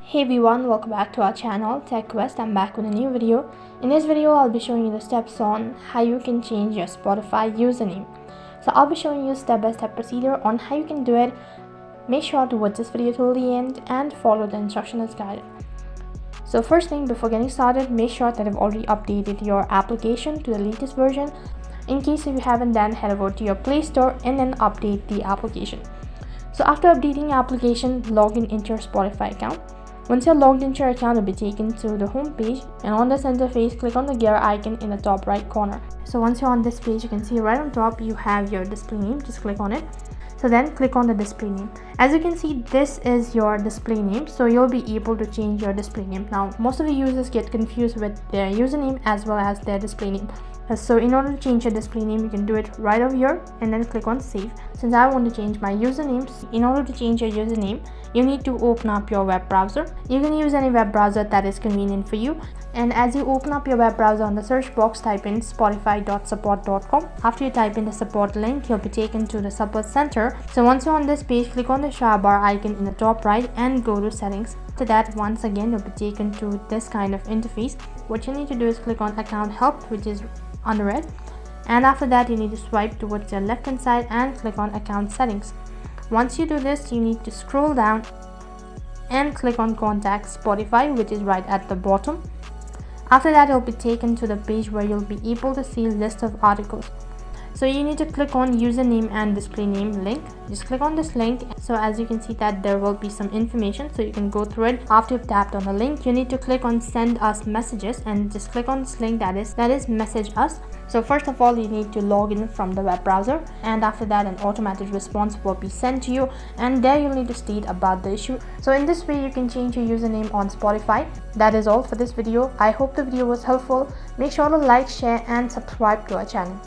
Hey everyone, welcome back to our channel Tech Quest. I'm back with a new video. In this video, I'll be showing you the steps on how you can change your Spotify username. So I'll be showing you step-by-step procedure on how you can do it. Make sure to watch this video till the end and follow the instruction as guided. So first thing, before getting started, make sure that you've already updated your application to the latest version. In case if you haven't, then head over to your Play Store and then update the application. So after updating your application, log in into your Spotify account. Once you're logged into your account, you'll be taken to the home page, and on this interface, click on the gear icon in the top right corner. So once you're on this page, you can see right on top you have your display name. Just click on it. So then click on the display name. As you can see, this is your display name, so you'll be able to change your display name. Now most of the users get confused with their username as well as their display name. So in order to change your display name, you can do it right over here and then click on save. Since I want to change my username, in order to change your username, you need to open up your web browser. You can use any web browser that is convenient for you. And as you open up your web browser, on the search box, type in spotify.support.com. After you type in the support link, you'll be taken to the support center. So once you're on this page, click on the shower bar icon in the top right and go to settings. After that, once again, you'll be taken to this kind of interface. What you need to do is click on account help, which is under it, and after that you need to swipe towards your left hand side and click on account settings. Once you do this, you need to scroll down and click on contact Spotify, which is right at the bottom. After that, you'll be taken to the page where you'll be able to see list of articles. So you need to click on username and display name link. Just click on this link. So as you can see that there will be some information, so you can go through it. After you've tapped on the link, you need to click on send us messages and just click on this link that is message us. So first of all, you need to log in from the web browser, and after that an automatic response will be sent to you, and there you'll need to state about the issue. So in this way you can change your username on Spotify. That is all for this video. I hope the video was helpful. Make sure to like, share and subscribe to our channel.